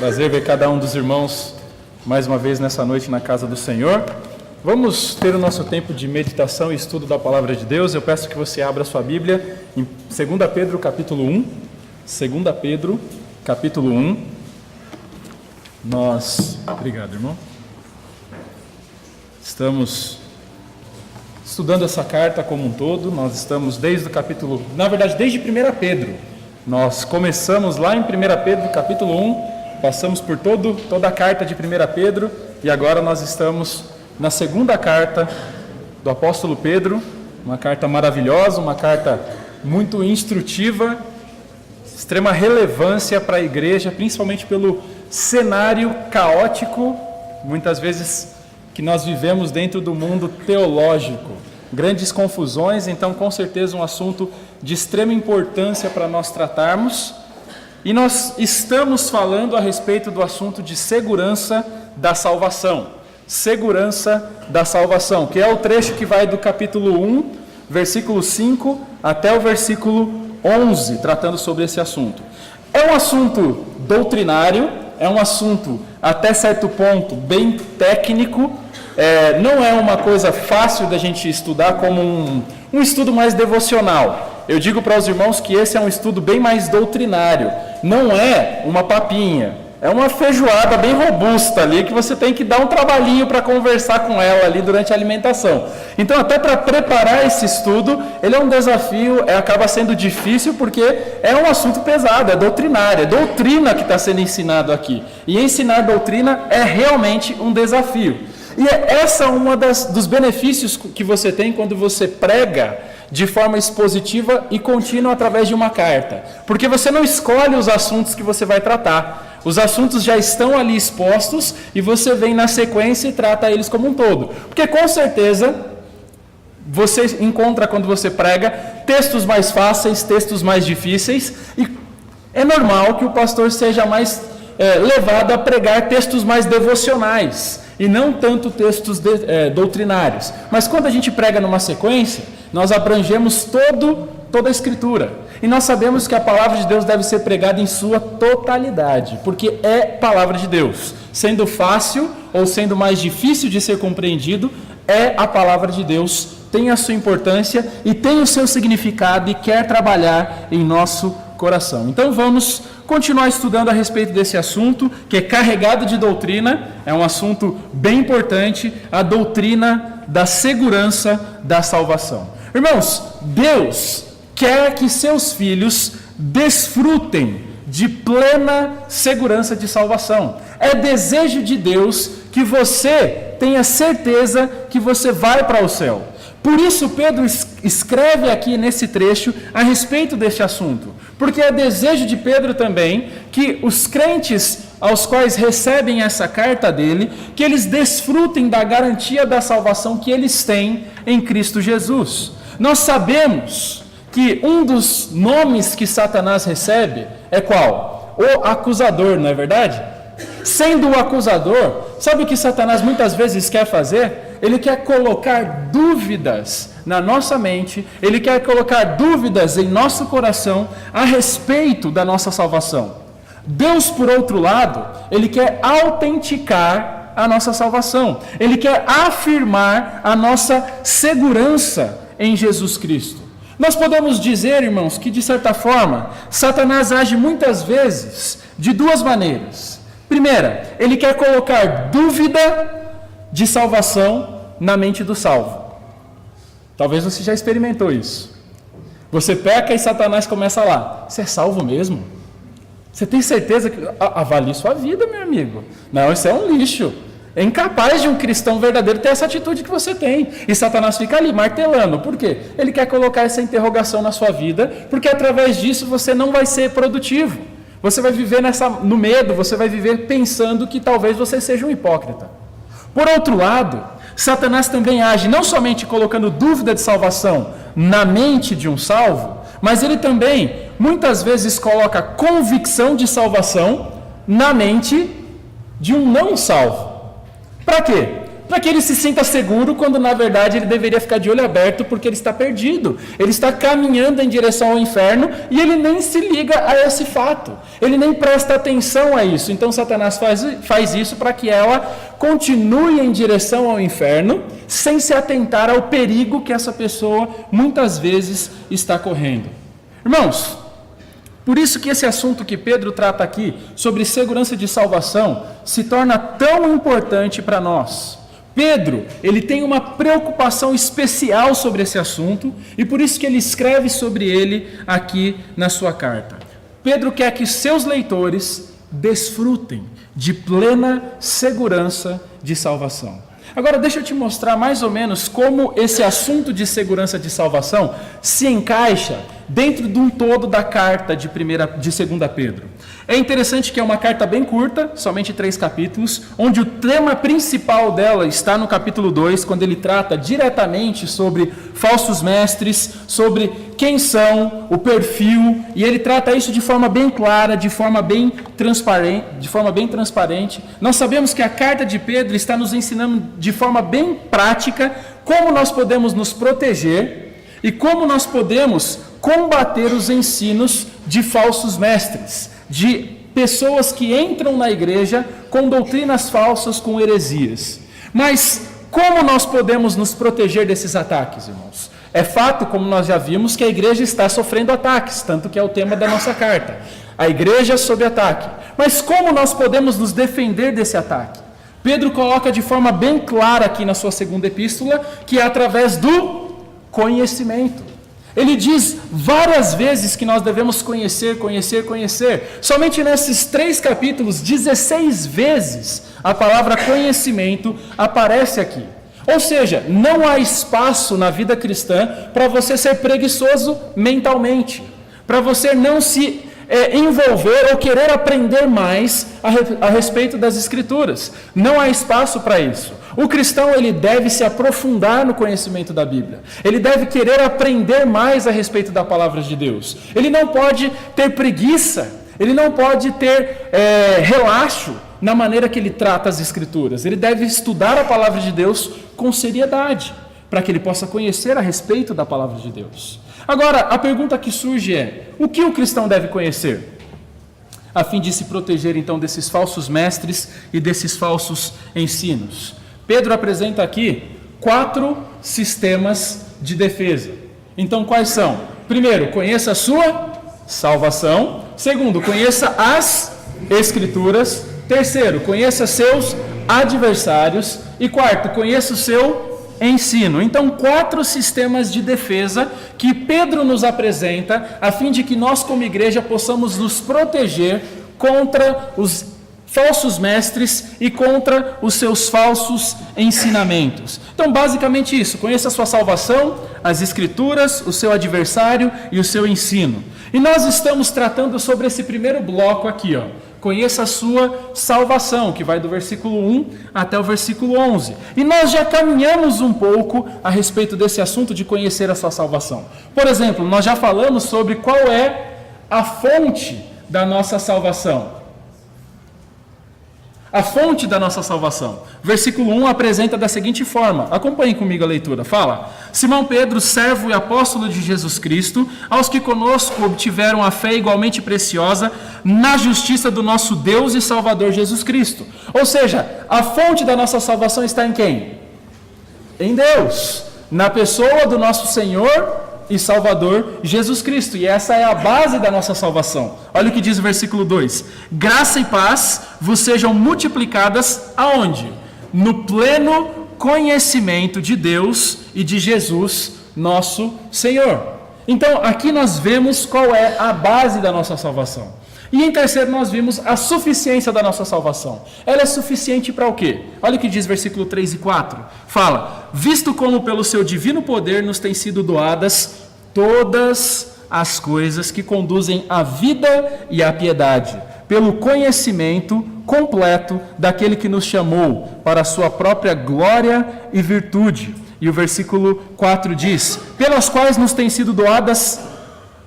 Prazer ver cada um dos irmãos mais uma vez nessa noite na casa do Senhor. Vamos ter o nosso tempo de meditação e estudo da Palavra de Deus. Eu peço que você abra sua Bíblia em 2 Pedro capítulo 1. 2 Pedro capítulo 1. Obrigado, irmão. Estamos estudando essa carta como um todo. Nós estamos desde o capítulo, desde 1 Pedro. Nós começamos lá em 1 Pedro capítulo 1, passamos por toda a carta de 1 Pedro e agora nós estamos na segunda carta do apóstolo Pedro, uma carta maravilhosa, uma carta muito instrutiva, extrema relevância para a igreja, principalmente pelo cenário caótico, muitas vezes, que nós vivemos dentro do mundo teológico. Grandes confusões, então com certeza um assunto de extrema importância para nós tratarmos. E nós estamos falando a respeito do assunto de segurança da salvação. Segurança da salvação, que é o trecho que vai do capítulo 1, versículo 5, até o versículo 11, tratando sobre esse assunto. É um assunto doutrinário, é um assunto até certo ponto bem técnico, não é uma coisa fácil da gente estudar como um estudo mais devocional. Eu digo para os irmãos que esse é um estudo bem mais doutrinário, não é uma papinha, é uma feijoada bem robusta ali, que você tem que dar um trabalhinho para conversar com ela ali durante a alimentação. Então, até para preparar esse estudo, ele é um desafio, acaba sendo difícil, porque é um assunto pesado, é doutrinário, é doutrina que está sendo ensinado aqui. E ensinar doutrina é realmente um desafio. E essa é uma dos benefícios que você tem quando você prega de forma expositiva e contínua através de uma carta. Porque você não escolhe os assuntos que você vai tratar. Os assuntos já estão ali expostos e você vem na sequência e trata eles como um todo. Porque com certeza você encontra, quando você prega, textos mais fáceis, textos mais difíceis, e é normal que o pastor seja mais levado a pregar textos mais devocionais e não tanto textos doutrinários. Mas quando a gente prega numa sequência, nós abrangemos toda a Escritura. E nós sabemos que a palavra de Deus deve ser pregada em sua totalidade, porque é palavra de Deus. Sendo fácil ou sendo mais difícil de ser compreendido, é a palavra de Deus, tem a sua importância e tem o seu significado e quer trabalhar em nosso coração. Então vamos continuar estudando a respeito desse assunto, que é carregado de doutrina, é um assunto bem importante, a doutrina da segurança da salvação. Irmãos, Deus quer que seus filhos desfrutem de plena segurança de salvação. É desejo de Deus que você tenha certeza que você vai para o céu. Por isso Pedro escreve aqui nesse trecho a respeito deste assunto. Porque é desejo de Pedro também que os crentes aos quais recebem essa carta dele, que eles desfrutem da garantia da salvação que eles têm em Cristo Jesus. Nós sabemos que um dos nomes que Satanás recebe é qual? O acusador, não é verdade? Sendo o acusador, sabe o que Satanás muitas vezes quer fazer? Ele quer colocar dúvidas na nossa mente, ele quer colocar dúvidas em nosso coração a respeito da nossa salvação. Deus, por outro lado, ele quer autenticar a nossa salvação, ele quer afirmar a nossa segurança em Jesus Cristo. Nós podemos dizer, irmãos, que de certa forma, Satanás age muitas vezes de duas maneiras. Primeira, ele quer colocar dúvida de salvação na mente do salvo. Talvez você já experimentou isso. Você peca e Satanás começa lá. Você é salvo mesmo? Você tem certeza que... Avalie sua vida, meu amigo. Não, isso é um lixo. É incapaz de um cristão verdadeiro ter essa atitude que você tem. E Satanás fica ali martelando. Por quê? Ele quer colocar essa interrogação na sua vida, porque através disso você não vai ser produtivo. Você vai viver no medo, você vai viver pensando que talvez você seja um hipócrita. Por outro lado, Satanás também age não somente colocando dúvida de salvação na mente de um salvo, mas ele também muitas vezes coloca convicção de salvação na mente de um não salvo. Para quê? para que ele se sinta seguro, quando na verdade ele deveria ficar de olho aberto, porque ele está perdido, ele está caminhando em direção ao inferno, e ele nem se liga a esse fato, ele nem presta atenção a isso. Então Satanás faz isso para que ela continue em direção ao inferno, sem se atentar ao perigo que essa pessoa muitas vezes está correndo. Irmãos, por isso que esse assunto que Pedro trata aqui, sobre segurança de salvação, se torna tão importante para nós. Pedro, ele tem uma preocupação especial sobre esse assunto, e por isso que ele escreve sobre ele aqui na sua carta. Pedro quer que seus leitores desfrutem de plena segurança de salvação. Agora deixa eu te mostrar mais ou menos como esse assunto de segurança de salvação se encaixa dentro de um todo da carta de 2 Pedro. É interessante que é uma carta bem curta, somente 3 capítulos, onde o tema principal dela está no capítulo 2, quando ele trata diretamente sobre falsos mestres, sobre quem são, o perfil, e ele trata isso de forma bem clara, de forma bem transparente. Nós sabemos que a carta de Pedro está nos ensinando de forma bem prática como nós podemos nos proteger e como nós podemos combater os ensinos de falsos mestres, de pessoas que entram na igreja com doutrinas falsas, com heresias. Mas como nós podemos nos proteger desses ataques, irmãos? É fato, como nós já vimos, que a igreja está sofrendo ataques, tanto que é o tema da nossa carta. A igreja sob ataque. Mas como nós podemos nos defender desse ataque? Pedro coloca de forma bem clara aqui na sua segunda epístola, que é através do conhecimento. Ele diz várias vezes que nós devemos conhecer. Somente nesses 3 capítulos, 16 vezes, a palavra conhecimento aparece aqui. Ou seja, não há espaço na vida cristã para você ser preguiçoso mentalmente, para você não se envolver ou querer aprender mais a respeito das Escrituras. Não há espaço para isso. O cristão, ele deve se aprofundar no conhecimento da Bíblia. Ele deve querer aprender mais a respeito da palavra de Deus. Ele não pode ter preguiça, ele não pode ter relaxo na maneira que ele trata as Escrituras. Ele deve estudar a palavra de Deus com seriedade, para que ele possa conhecer a respeito da palavra de Deus. Agora, a pergunta que surge é: o que o cristão deve conhecer? A fim de se proteger então desses falsos mestres e desses falsos ensinos. Pedro apresenta aqui 4 sistemas de defesa. Então, quais são? Primeiro, conheça a sua salvação. Segundo, conheça as Escrituras. Terceiro, conheça seus adversários. E quarto, conheça o seu ensino. Então, 4 sistemas de defesa que Pedro nos apresenta, a fim de que nós, como igreja, possamos nos proteger contra os falsos mestres e contra os seus falsos ensinamentos. Então, basicamente isso: conheça a sua salvação, as Escrituras, o seu adversário e o seu ensino. E nós estamos tratando sobre esse primeiro bloco aqui, ó. Conheça a sua salvação, que vai do versículo 1 até o versículo 11. E nós já caminhamos um pouco a respeito desse assunto de conhecer a sua salvação. Por exemplo, nós já falamos sobre qual é a fonte da nossa salvação. A fonte da nossa salvação. Versículo 1 apresenta da seguinte forma. Acompanhem comigo a leitura. Fala: Simão Pedro, servo e apóstolo de Jesus Cristo, aos que conosco obtiveram a fé igualmente preciosa na justiça do nosso Deus e Salvador Jesus Cristo. Ou seja, a fonte da nossa salvação está em quem? Em Deus, na pessoa do nosso Senhor e Salvador Jesus Cristo. E essa é a base da nossa salvação. Olha o que diz o versículo 2: graça e paz vos sejam multiplicadas aonde? No pleno conhecimento de Deus e de Jesus, nosso Senhor. Então, aqui nós vemos qual é a base da nossa salvação. E em terceiro, nós vimos a suficiência da nossa salvação. Ela é suficiente para o quê? Olha o que diz versículo 3 e 4. Fala: visto como pelo seu divino poder nos têm sido doadas todas as coisas que conduzem à vida e à piedade, pelo conhecimento completo daquele que nos chamou para a sua própria glória e virtude. E o versículo 4 diz: pelas quais nos têm sido doadas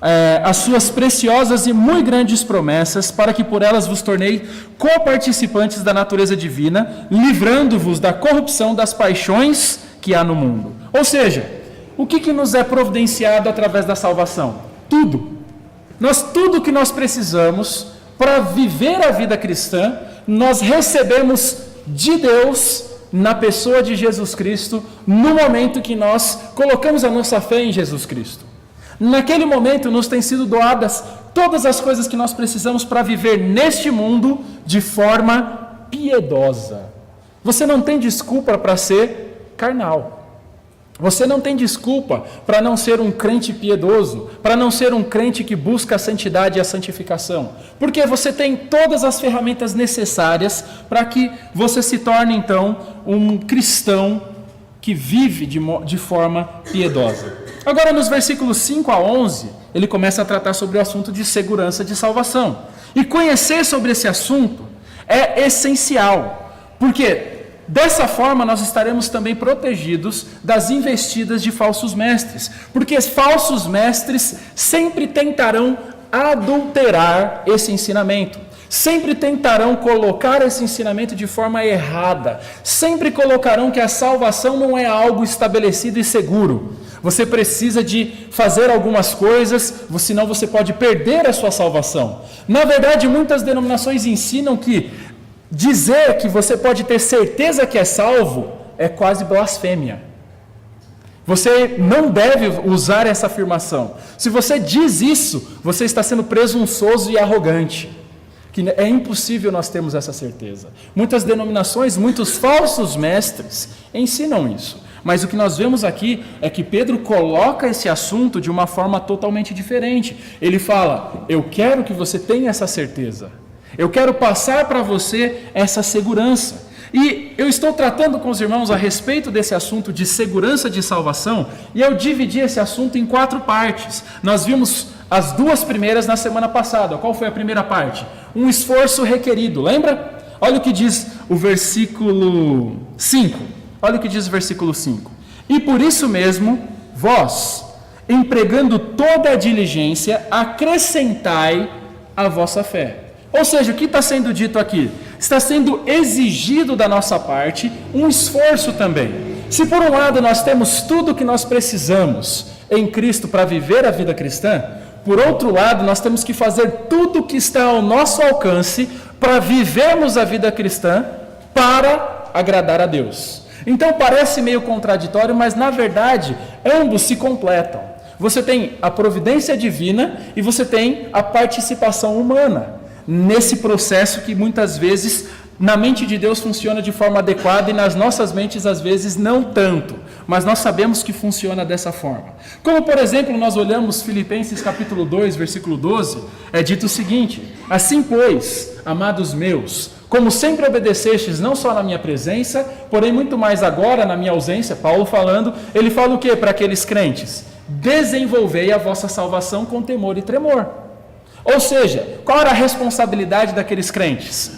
as suas preciosas e muito grandes promessas, para que por elas vos tornei coparticipantes da natureza divina, livrando-vos da corrupção das paixões que há no mundo. Ou seja, o que nos é providenciado através da salvação? Tudo. Tudo que nós precisamos para viver a vida cristã, nós recebemos de Deus na pessoa de Jesus Cristo, no momento que nós colocamos a nossa fé em Jesus Cristo. Naquele momento nos têm sido doadas todas as coisas que nós precisamos para viver neste mundo de forma piedosa. Você não tem desculpa para ser carnal. Você não tem desculpa para não ser um crente piedoso, para não ser um crente que busca a santidade e a santificação. Porque você tem todas as ferramentas necessárias para que você se torne, então, um cristão que vive de forma piedosa. Agora, nos versículos 5 a 11, ele começa a tratar sobre o assunto de segurança de salvação. E conhecer sobre esse assunto é essencial, porque dessa forma nós estaremos também protegidos das investidas de falsos mestres, porque falsos mestres sempre tentarão adulterar esse ensinamento, sempre tentarão colocar esse ensinamento de forma errada, sempre colocarão que a salvação não é algo estabelecido e seguro. Você precisa de fazer algumas coisas, senão você pode perder a sua salvação. Na verdade, muitas denominações ensinam que dizer que você pode ter certeza que é salvo é quase blasfêmia. Você não deve usar essa afirmação. Se você diz isso, você está sendo presunçoso e arrogante. Que é impossível nós termos essa certeza. Muitas denominações, muitos falsos mestres ensinam isso. Mas o que nós vemos aqui é que Pedro coloca esse assunto de uma forma totalmente diferente. Ele fala: eu quero que você tenha essa certeza. Eu quero passar para você essa segurança. E eu estou tratando com os irmãos a respeito desse assunto de segurança de salvação, e eu dividi esse assunto em 4 partes. Nós vimos as 2 primeiras na semana passada. Qual foi a primeira parte? Um esforço requerido, lembra? Olha o que diz o versículo 5. Olha o que diz o versículo 5. E por isso mesmo, vós, empregando toda a diligência, acrescentai a vossa fé. Ou seja, o que está sendo dito aqui? Está sendo exigido da nossa parte um esforço também. Se por um lado nós temos tudo o que nós precisamos em Cristo para viver a vida cristã, por outro lado nós temos que fazer tudo o que está ao nosso alcance para vivermos a vida cristã para agradar a Deus. Então parece meio contraditório, mas na verdade ambos se completam. Você tem a providência divina e você tem a participação humana nesse processo que muitas vezes na mente de Deus funciona de forma adequada e nas nossas mentes às vezes não tanto, mas nós sabemos que funciona dessa forma. Como por exemplo nós olhamos Filipenses capítulo 2, versículo 12, é dito o seguinte: assim pois, amados meus, como sempre obedecestes não só na minha presença, porém muito mais agora na minha ausência, Paulo falando, ele fala o que para aqueles crentes? Desenvolvei a vossa salvação com temor e tremor. Ou seja, qual era a responsabilidade daqueles crentes?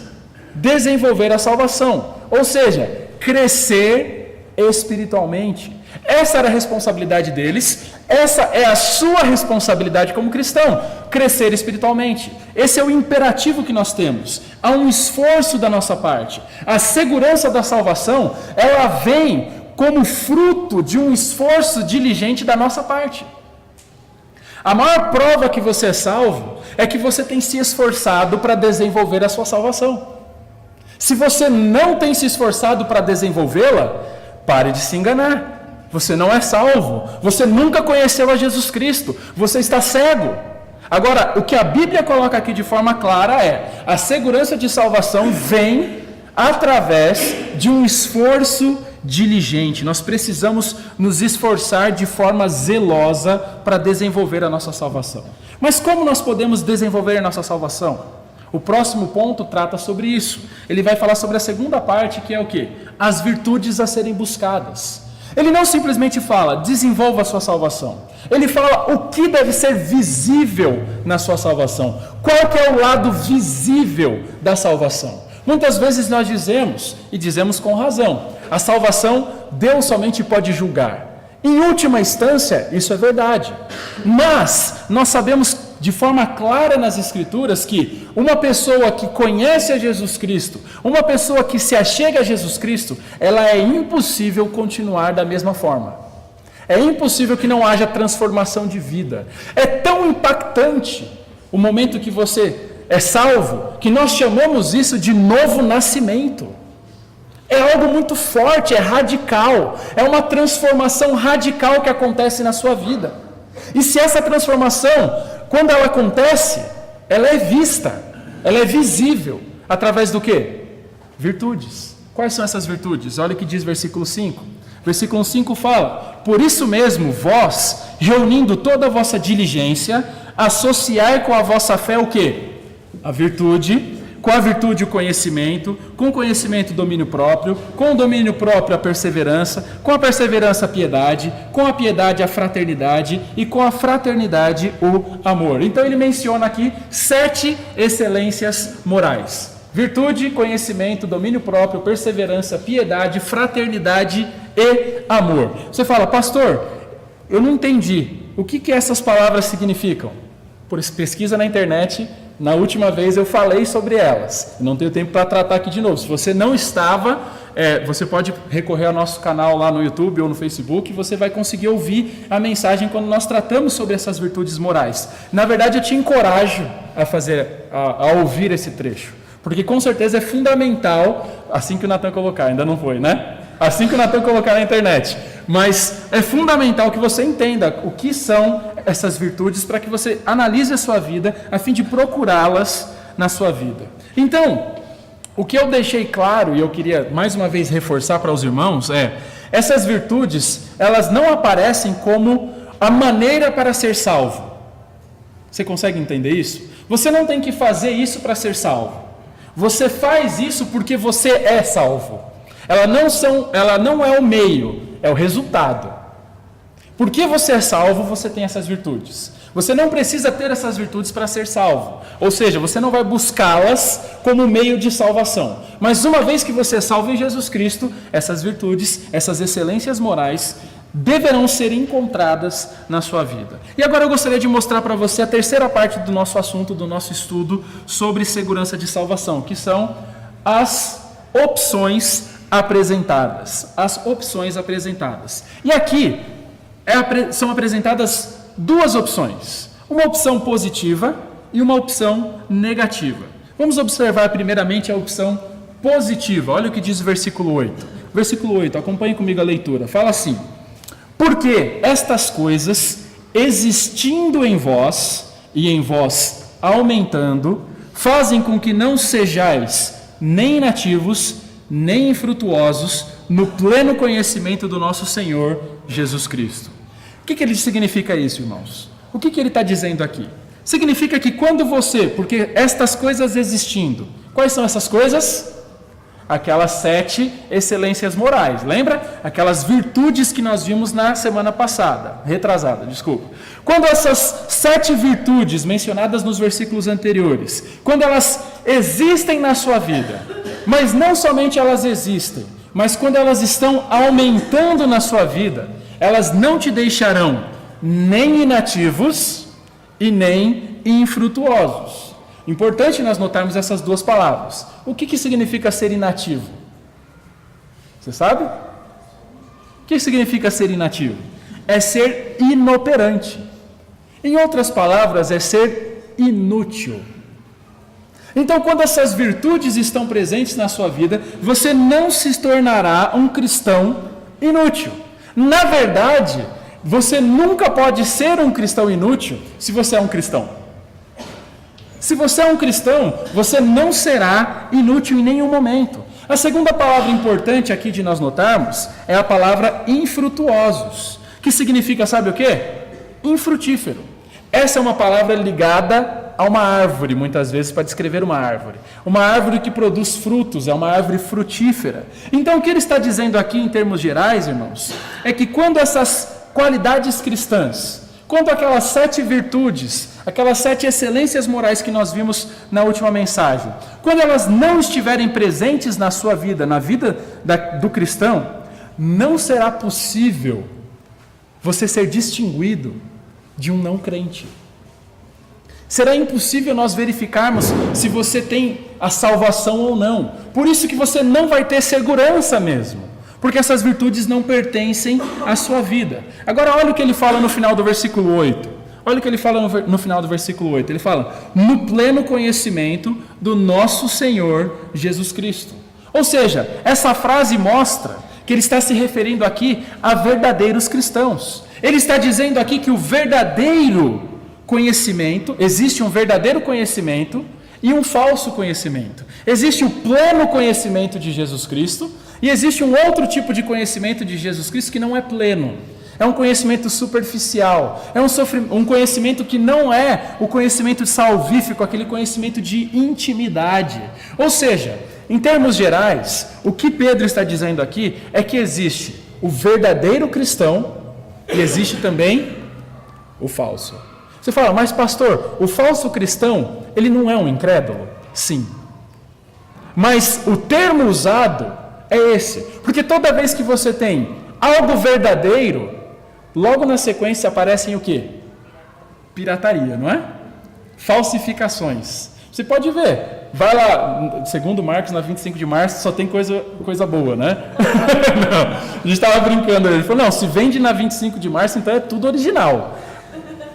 Desenvolver a salvação, ou seja, crescer espiritualmente. Essa era a responsabilidade deles, essa é a sua responsabilidade como cristão, crescer espiritualmente. Esse é o imperativo que nós temos. Há um esforço da nossa parte. A segurança da salvação, ela vem como fruto de um esforço diligente da nossa parte. A maior prova que você é salvo é que você tem se esforçado para desenvolver a sua salvação. Se você não tem se esforçado para desenvolvê-la, pare de se enganar. Você não é salvo. Você nunca conheceu a Jesus Cristo. Você está cego. Agora, o que a Bíblia coloca aqui de forma clara é: a segurança de salvação vem através de um esforço diligente. Nós precisamos nos esforçar de forma zelosa para desenvolver a nossa salvação. Mas como nós podemos desenvolver a nossa salvação? O próximo ponto trata sobre isso. Ele vai falar sobre a segunda parte, que é o quê? As virtudes a serem buscadas. Ele não simplesmente fala, desenvolva a sua salvação. Ele fala o que deve ser visível na sua salvação. Qual que é o lado visível da salvação? Muitas vezes nós dizemos, e dizemos com razão, a salvação Deus somente pode julgar. Em última instância, isso é verdade. Mas nós sabemos de forma clara nas Escrituras que uma pessoa que conhece a Jesus Cristo, uma pessoa que se achega a Jesus Cristo, ela é impossível continuar da mesma forma. É impossível que não haja transformação de vida. É tão impactante o momento que você é salvo, que nós chamamos isso de novo nascimento. É algo muito forte, é radical, é uma transformação radical que acontece na sua vida. E se essa transformação, quando ela acontece, ela é vista, ela é visível, através do quê? Virtudes. Quais são essas virtudes? Olha o que diz versículo 5. Versículo 5 fala: por isso mesmo, vós, reunindo toda a vossa diligência, associar com a vossa fé o quê? A virtude. Com a virtude o conhecimento, com o conhecimento o domínio próprio, com o domínio próprio a perseverança, com a perseverança a piedade, com a piedade a fraternidade e com a fraternidade o amor. Então ele menciona aqui 7 excelências morais: virtude, conhecimento, domínio próprio, perseverança, piedade, fraternidade e amor. Você fala: pastor, eu não entendi, o que essas palavras significam? Por pesquisa na internet. Na última vez eu falei sobre elas, não tenho tempo para tratar aqui de novo. Se você não estava, você pode recorrer ao nosso canal lá no YouTube ou no Facebook, e você vai conseguir ouvir a mensagem quando nós tratamos sobre essas virtudes morais. Na verdade, eu te encorajo a ouvir esse trecho, porque com certeza é fundamental, assim que o Natan colocar, ainda não foi, né? Assim que o Natan colocar na internet. Mas é fundamental que você entenda o que são essas virtudes, para que você analise a sua vida, a fim de procurá-las na sua vida. Então, o que eu deixei claro, e eu queria mais uma vez reforçar para os irmãos, essas virtudes, elas não aparecem como a maneira para ser salvo. Você consegue entender isso? Você não tem que fazer isso para ser salvo. Você faz isso porque você é salvo. Ela não é o meio, é o resultado. Porque você é salvo, você tem essas virtudes. Você não precisa ter essas virtudes para ser salvo. Ou seja, você não vai buscá-las como meio de salvação. Mas uma vez que você é salvo em Jesus Cristo, essas virtudes, essas excelências morais, deverão ser encontradas na sua vida. E agora eu gostaria de mostrar para você a terceira parte do nosso assunto, do nosso estudo sobre segurança de salvação, que são as opções apresentadas. As opções apresentadas. E aqui são apresentadas 2 opções. Uma opção positiva e uma opção negativa. Vamos observar primeiramente a opção positiva. Olha o que diz o versículo 8. Versículo 8, acompanhe comigo a leitura. Fala assim: porque estas coisas, existindo em vós e em vós aumentando, fazem com que não sejais nem inativos, nem infrutuosos no pleno conhecimento do nosso Senhor Jesus Cristo. O que significa isso, irmãos? O que ele está dizendo aqui? Significa que quando porque estas coisas existindo, quais são essas coisas? Aquelas 7 excelências morais, lembra? Aquelas virtudes que nós vimos na semana passada, retrasada, desculpa. Quando essas 7 virtudes mencionadas nos versículos anteriores, quando elas existem na sua vida, mas não somente elas existem, mas quando elas estão aumentando na sua vida, elas não te deixarão nem inativos e nem infrutuosos. Importante nós notarmos essas 2 palavras. O que significa ser inativo? Você sabe? O que significa ser inativo? É ser inoperante. Em outras palavras, é ser inútil. Então, quando essas virtudes estão presentes na sua vida, você não se tornará um cristão inútil. Na verdade, você nunca pode ser um cristão inútil se você é um cristão. Se você é um cristão, você não será inútil em nenhum momento. A segunda palavra importante aqui de nós notarmos é a palavra infrutuosos, que significa, sabe o quê? Infrutífero. Essa é uma palavra ligada a uma árvore, muitas vezes, para descrever uma árvore. Uma árvore que produz frutos, é uma árvore frutífera. Então, o que ele está dizendo aqui, em termos gerais, irmãos, é que quando essas qualidades cristãs, quando aquelas 7 virtudes, aquelas 7 excelências morais que nós vimos na última mensagem, quando elas não estiverem presentes na sua vida, na vida do cristão, não será possível você ser distinguido de um não crente. Será impossível nós verificarmos se você tem a salvação ou não. Por isso que você não vai ter segurança mesmo, porque essas virtudes não pertencem à sua vida. Agora olha o que ele fala no final do versículo 8. Olha o que ele fala no final do versículo 8. Ele fala, no pleno conhecimento do nosso Senhor Jesus Cristo. Ou seja, essa frase mostra que ele está se referindo aqui a verdadeiros cristãos. Ele está dizendo aqui que o verdadeiro conhecimento, existe um verdadeiro conhecimento e um falso conhecimento. Existe o pleno conhecimento de Jesus Cristo e existe um outro tipo de conhecimento de Jesus Cristo que não é pleno. É um conhecimento superficial, é um conhecimento que não é o conhecimento salvífico, aquele conhecimento de intimidade. Ou seja, em termos gerais, o que Pedro está dizendo aqui é que existe o verdadeiro cristão e existe também o falso. Você fala, mas pastor, o falso cristão, ele não é um incrédulo? Sim. Mas o termo usado é esse, porque toda vez que você tem algo verdadeiro, logo na sequência aparecem o quê? Pirataria, não é? Falsificações. Você pode ver, vai lá, segundo Marcos, na 25 de março, só tem coisa boa, né? Não, a gente estava brincando, ele falou, não, se vende na 25 de março, então é tudo original.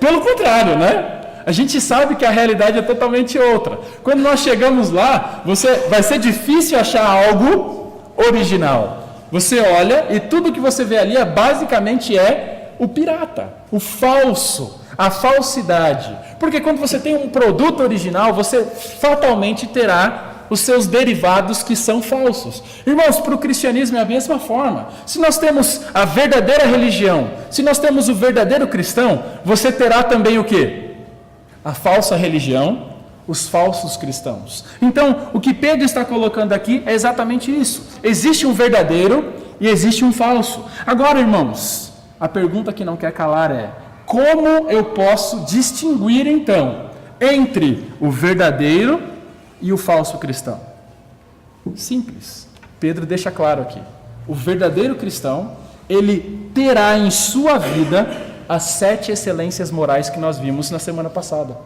Pelo contrário, né? A gente sabe que a realidade é totalmente outra. Quando nós chegamos lá, vai ser difícil achar algo original. Você olha e tudo que você vê ali basicamente é o pirata, o falso, a falsidade. Porque quando você tem um produto original, você fatalmente terá os seus derivados que são falsos. Irmãos, para o cristianismo é a mesma forma. Se nós temos a verdadeira religião, se nós temos o verdadeiro cristão, você terá também o quê? A falsa religião, os falsos cristãos. Então, o que Pedro está colocando aqui é exatamente isso. Existe um verdadeiro e existe um falso. Agora, irmãos, a pergunta que não quer calar é: como eu posso distinguir, então, entre o verdadeiro e o falso cristão? Simples. Pedro deixa claro aqui. O verdadeiro cristão, ele terá em sua vida as 7 excelências morais que nós vimos na semana passada.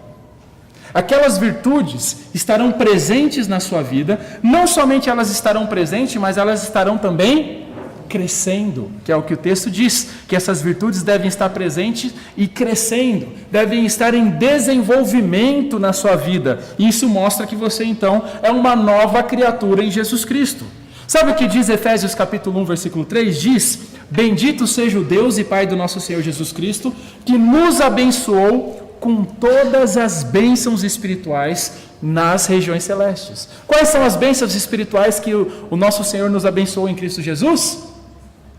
Aquelas virtudes estarão presentes na sua vida, não somente elas estarão presentes, mas elas estarão também crescendo, que é o que o texto diz, que essas virtudes devem estar presentes e crescendo, devem estar em desenvolvimento na sua vida. E isso mostra que você então é uma nova criatura em Jesus Cristo. Sabe o que diz Efésios capítulo 1, versículo 3? Diz: bendito seja o Deus e Pai do nosso Senhor Jesus Cristo, que nos abençoou com todas as bênçãos espirituais nas regiões celestes. Quais são as bênçãos espirituais que o nosso Senhor nos abençoou em Cristo Jesus?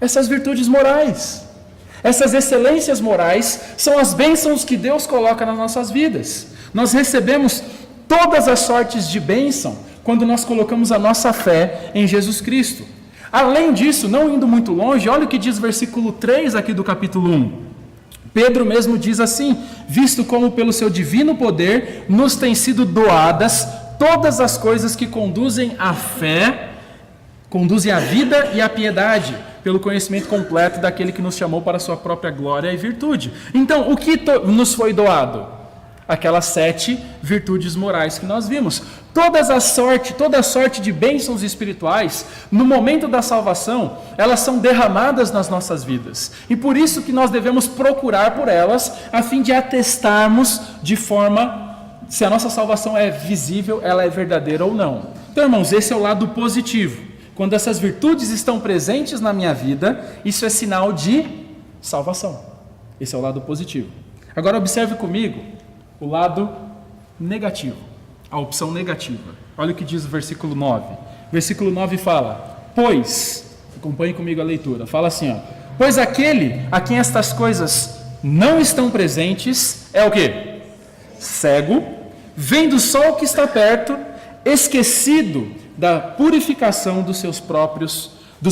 Essas virtudes morais, essas excelências morais são as bênçãos que Deus coloca nas nossas vidas. Nós recebemos todas as sortes de bênção quando nós colocamos a nossa fé em Jesus Cristo. Além disso, não indo muito longe, olha o que diz o versículo 3 aqui do capítulo 1. Pedro mesmo diz assim: visto como pelo seu divino poder nos têm sido doadas todas as coisas que conduzem à fé, conduzem à vida e à piedade, pelo conhecimento completo daquele que nos chamou para a sua própria glória e virtude. Então, o que nos foi doado? Aquelas 7 virtudes morais que nós vimos. Toda a sorte de bênçãos espirituais, no momento da salvação, elas são derramadas nas nossas vidas. E por isso que nós devemos procurar por elas, a fim de atestarmos de forma, se a nossa salvação é visível, ela é verdadeira ou não. Então, irmãos, esse é o lado positivo. Quando essas virtudes estão presentes na minha vida, isso é sinal de salvação. Esse é o lado positivo. Agora observe comigo o lado negativo, a opção negativa. Olha o que diz o versículo 9. Versículo 9 fala: pois, acompanhe comigo a leitura, fala assim, ó: pois aquele a quem estas coisas não estão presentes é o quê? Cego, vendo só o que está perto, esquecido da purificação dos seus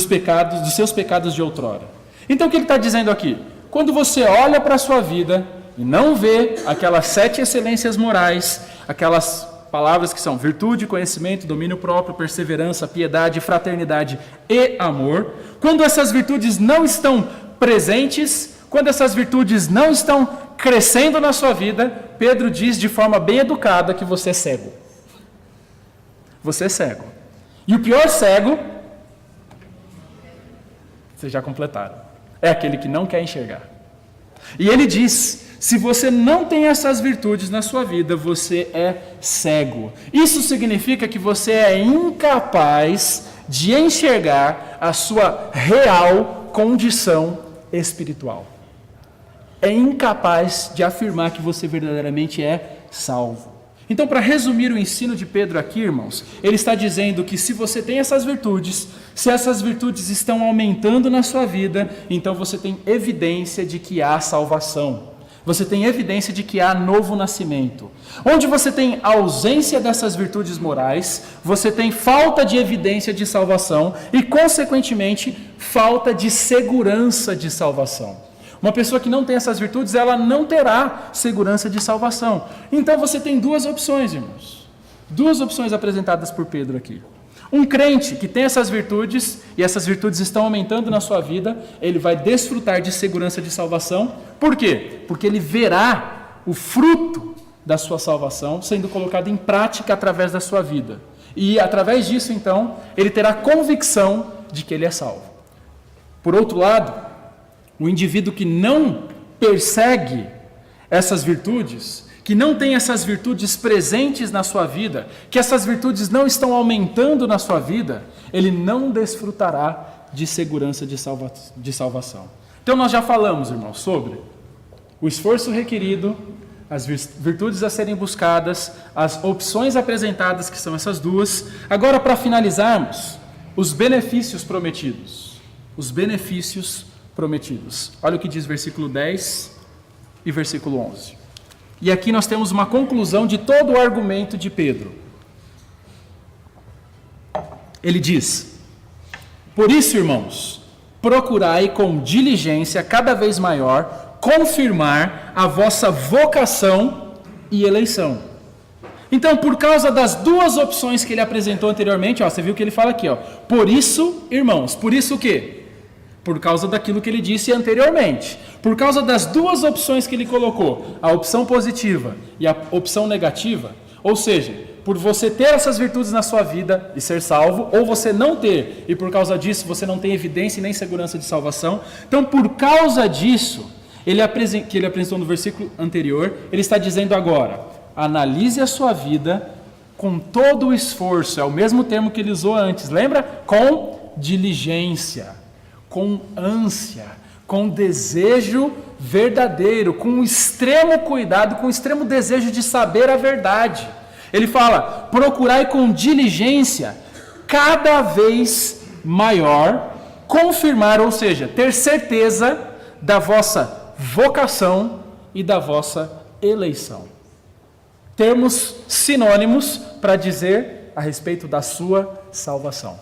pecados de outrora. Então o que ele está dizendo aqui? Quando você olha para a sua vida e não vê aquelas 7 excelências morais, aquelas palavras que são virtude, conhecimento, domínio próprio, perseverança, piedade, fraternidade e amor, quando essas virtudes não estão presentes, quando essas virtudes não estão crescendo na sua vida, Pedro diz de forma bem educada que você é cego. Você é cego. E o pior cego, vocês já completaram, é aquele que não quer enxergar. E ele diz, se você não tem essas virtudes na sua vida, você é cego. Isso significa que você é incapaz de enxergar a sua real condição espiritual. É incapaz de afirmar que você verdadeiramente é salvo. Então, para resumir o ensino de Pedro aqui, irmãos, ele está dizendo que se você tem essas virtudes, se essas virtudes estão aumentando na sua vida, então você tem evidência de que há salvação. Você tem evidência de que há novo nascimento. Onde você tem ausência dessas virtudes morais, você tem falta de evidência de salvação e, consequentemente, falta de segurança de salvação. Uma pessoa que não tem essas virtudes, ela não terá segurança de salvação. Então você tem duas opções, irmãos. Duas opções apresentadas por Pedro aqui. Um crente que tem essas virtudes, e essas virtudes estão aumentando na sua vida, ele vai desfrutar de segurança de salvação. Por quê? Porque ele verá o fruto da sua salvação sendo colocado em prática através da sua vida. E através disso, então, ele terá convicção de que ele é salvo. Por outro lado, o indivíduo que não persegue essas virtudes, que não tem essas virtudes presentes na sua vida, que essas virtudes não estão aumentando na sua vida, ele não desfrutará de segurança de salvação. Então nós já falamos, irmãos, sobre o esforço requerido, as virtudes a serem buscadas, as opções apresentadas, que são essas duas. Agora, para finalizarmos, os benefícios prometidos. Os benefícios prometidos. Olha o que diz versículo 10 e versículo 11. E aqui nós temos uma conclusão de todo o argumento de Pedro. Ele diz: por isso, irmãos, procurai com diligência cada vez maior confirmar a vossa vocação e eleição. Então, por causa das duas opções que ele apresentou anteriormente, você viu que ele fala aqui, por isso, irmãos, por isso o quê? Por causa daquilo que ele disse anteriormente. Por causa das duas opções que ele colocou, a opção positiva e a opção negativa, ou seja, por você ter essas virtudes na sua vida e ser salvo, ou você não ter, e por causa disso você não tem evidência e nem segurança de salvação. Então, por causa disso, que ele apresentou no versículo anterior, ele está dizendo agora, analise a sua vida com todo o esforço, é o mesmo termo que ele usou antes, lembra? Com diligência, com ânsia, com desejo verdadeiro, com extremo cuidado, com extremo desejo de saber a verdade. Ele fala, procurai com diligência, cada vez maior, confirmar, ou seja, ter certeza da vossa vocação e da vossa eleição. Termos sinônimos para dizer a respeito da sua salvação.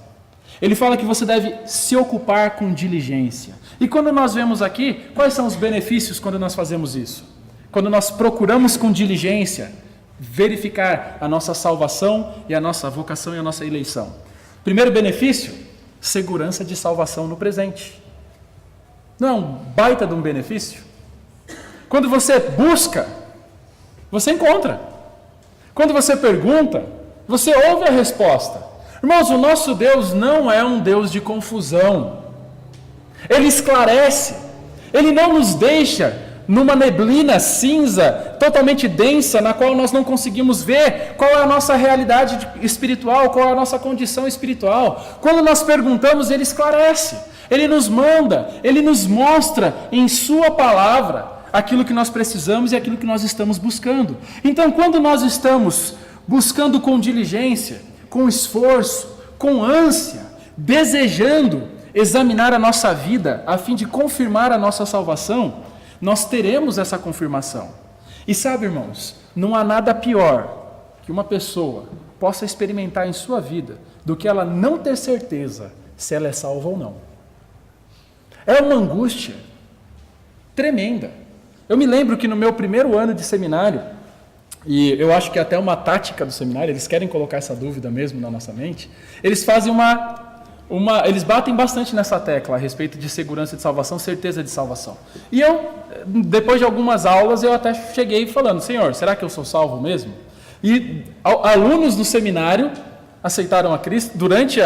Ele fala que você deve se ocupar com diligência. E quando nós vemos aqui, quais são os benefícios quando nós fazemos isso? Quando nós procuramos com diligência verificar a nossa salvação e a nossa vocação e a nossa eleição. Primeiro benefício, segurança de salvação no presente. Não é um baita de um benefício? Quando você busca, você encontra. Quando você pergunta, você ouve a resposta. Irmãos, o nosso Deus não é um Deus de confusão. Ele esclarece. Ele não nos deixa numa neblina cinza, totalmente densa, na qual nós não conseguimos ver qual é a nossa realidade espiritual, qual é a nossa condição espiritual. Quando nós perguntamos, Ele esclarece. Ele nos manda, Ele nos mostra em Sua palavra aquilo que nós precisamos e aquilo que nós estamos buscando. Então, quando nós estamos buscando com diligência, com esforço, com ânsia, desejando examinar a nossa vida a fim de confirmar a nossa salvação, nós teremos essa confirmação. E sabe, irmãos, não há nada pior que uma pessoa possa experimentar em sua vida do que ela não ter certeza se ela é salva ou não. É uma angústia tremenda. Eu me lembro que no meu primeiro ano de seminário, e eu acho que até uma tática do seminário, eles querem colocar essa dúvida mesmo na nossa mente, eles fazem eles batem bastante nessa tecla a respeito de segurança de salvação, certeza de salvação. E eu, depois de algumas aulas, eu até cheguei falando, Senhor, será que eu sou salvo mesmo? E alunos do seminário aceitaram a Cristo durante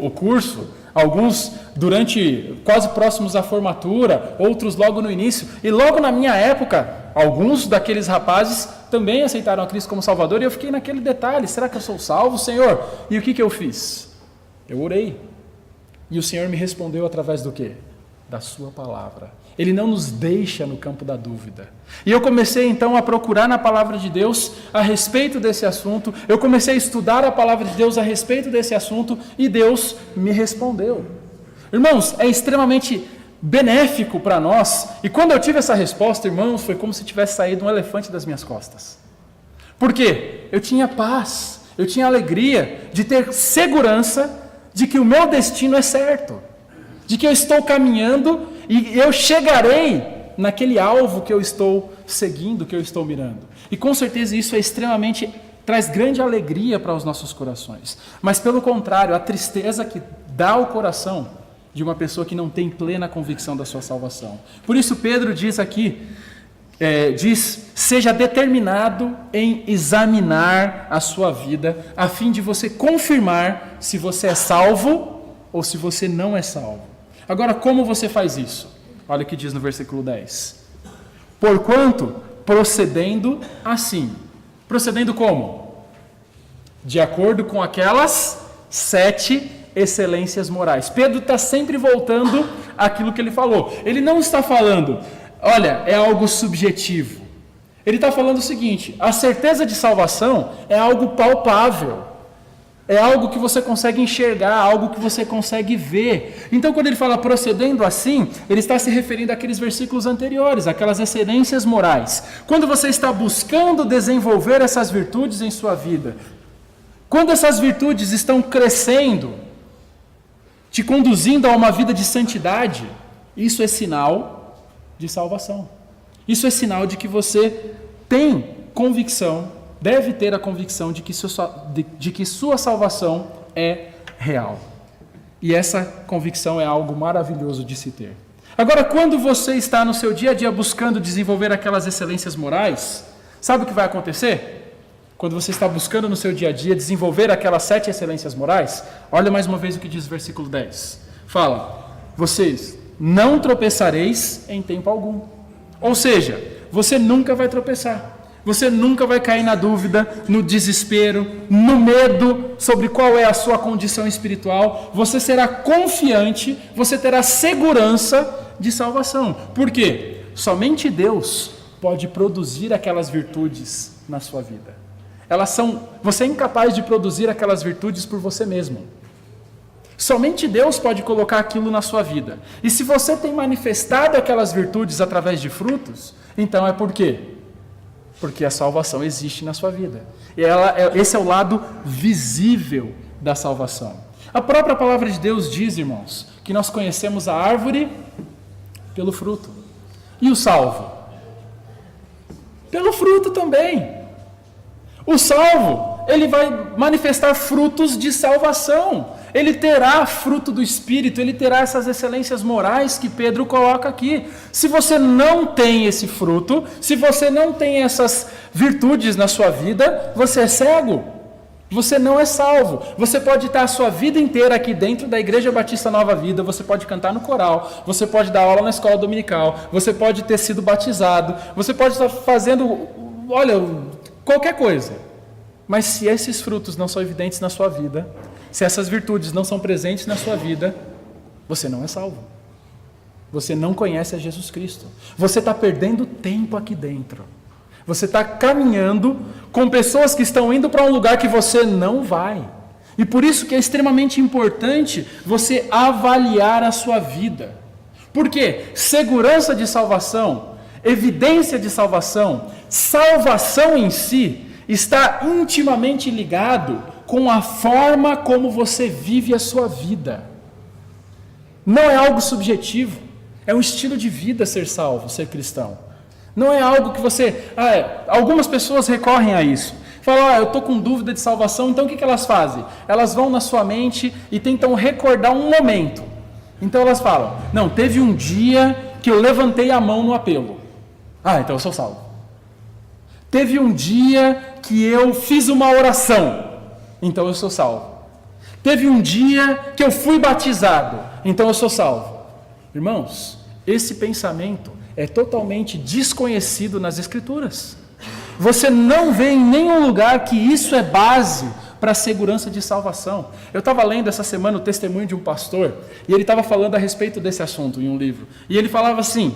o curso, alguns durante quase próximos à formatura, outros logo no início. E logo na minha época, alguns daqueles rapazes também aceitaram a Cristo como Salvador, e eu fiquei naquele detalhe, será que eu sou salvo, Senhor? E o que eu fiz? Eu orei. E o Senhor me respondeu através do quê? Da sua palavra. Ele não nos deixa no campo da dúvida. E eu comecei então a procurar na palavra de Deus a respeito desse assunto. Eu comecei a estudar a palavra de Deus a respeito desse assunto e Deus me respondeu. Irmãos, é extremamente benéfico para nós. E quando eu tive essa resposta, irmãos, foi como se tivesse saído um elefante das minhas costas. Por quê? Eu tinha paz, eu tinha alegria de ter segurança de que o meu destino é certo, de que eu estou caminhando e eu chegarei naquele alvo que eu estou seguindo, que eu estou mirando. E com certeza isso é traz grande alegria para os nossos corações. Mas pelo contrário, a tristeza que dá ao coração de uma pessoa que não tem plena convicção da sua salvação. Por isso Pedro diz aqui, seja determinado em examinar a sua vida, a fim de você confirmar se você é salvo ou se você não é salvo. Agora, como você faz isso? Olha o que diz no versículo 10. Porquanto, procedendo assim. Procedendo como? De acordo com aquelas 7 excelências morais. Pedro está sempre voltando àquilo que ele falou. Ele não está falando, olha, é algo subjetivo. Ele está falando o seguinte, a certeza de salvação é algo palpável. É algo que você consegue enxergar, algo que você consegue ver. Então, quando ele fala procedendo assim, ele está se referindo àqueles versículos anteriores, aquelas excelências morais. Quando você está buscando desenvolver essas virtudes em sua vida, quando essas virtudes estão crescendo, te conduzindo a uma vida de santidade, isso é sinal de salvação. Isso é sinal de que você tem convicção, deve ter a convicção de que sua salvação é real. E essa convicção é algo maravilhoso de se ter. Agora, quando você está no seu dia a dia buscando desenvolver aquelas excelências morais, sabe o que vai acontecer? Quando você está buscando no seu dia a dia desenvolver aquelas 7 excelências morais, olha mais uma vez o que diz o versículo 10. Fala, vocês não tropeçareis em tempo algum. Ou seja, você nunca vai tropeçar. Você nunca vai cair na dúvida, no desespero, no medo sobre qual é a sua condição espiritual. Você será confiante, você terá segurança de salvação. Por quê? Somente Deus pode produzir aquelas virtudes na sua vida. Você é incapaz de produzir aquelas virtudes por você mesmo. Somente Deus pode colocar aquilo na sua vida. E se você tem manifestado aquelas virtudes através de frutos, então é por quê? Porque a salvação existe na sua vida. E esse é o lado visível da salvação. A própria palavra de Deus diz, irmãos, que nós conhecemos a árvore pelo fruto. E o salvo? Pelo fruto também. O salvo, ele vai manifestar frutos de salvação. Ele terá fruto do Espírito, ele terá essas excelências morais que Pedro coloca aqui. Se você não tem esse fruto, se você não tem essas virtudes na sua vida, você é cego, você não é salvo. Você pode estar a sua vida inteira aqui dentro da Igreja Batista Nova Vida, você pode cantar no coral, você pode dar aula na escola dominical, você pode ter sido batizado, você pode estar fazendo, qualquer coisa. Mas se esses frutos não são evidentes na sua vida, se essas virtudes não são presentes na sua vida, você não é salvo. Você não conhece a Jesus Cristo. Você está perdendo tempo aqui dentro. Você está caminhando com pessoas que estão indo para um lugar que você não vai. E por isso que é extremamente importante você avaliar a sua vida. Por quê? Segurança de salvação, evidência de salvação, salvação em si, está intimamente ligado com a forma como você vive a sua vida. Não é algo subjetivo, é um estilo de vida ser salvo, ser cristão. Não é algo que você... algumas pessoas recorrem a isso. Fala, eu estou com dúvida de salvação, então o que elas fazem? Elas vão na sua mente e tentam recordar um momento. Então elas falam, não, teve um dia que eu levantei a mão no apelo. Então eu sou salvo. Teve um dia que eu fiz uma oração. Então eu sou salvo. Teve um dia que eu fui batizado. Então eu sou salvo. Irmãos, esse pensamento é totalmente desconhecido nas Escrituras. Você não vê em nenhum lugar que isso é base para a segurança de salvação. Eu estava lendo essa semana o testemunho de um pastor, e ele estava falando a respeito desse assunto em um livro. E ele falava assim,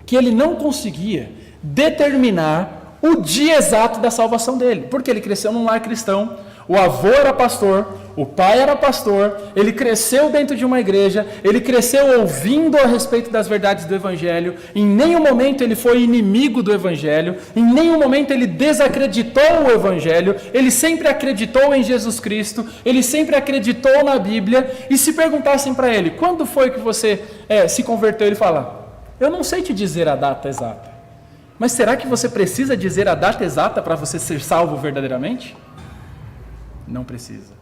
que ele não conseguia determinar o dia exato da salvação dele, porque ele cresceu num lar cristão, o avô era pastor, o pai era pastor, ele cresceu dentro de uma igreja, ele cresceu ouvindo a respeito das verdades do Evangelho, em nenhum momento ele foi inimigo do Evangelho, em nenhum momento ele desacreditou o Evangelho, ele sempre acreditou em Jesus Cristo, ele sempre acreditou na Bíblia, e se perguntassem para ele, quando foi que você se converteu? Ele fala, eu não sei te dizer a data exata, mas será que você precisa dizer a data exata para você ser salvo verdadeiramente? Não precisa.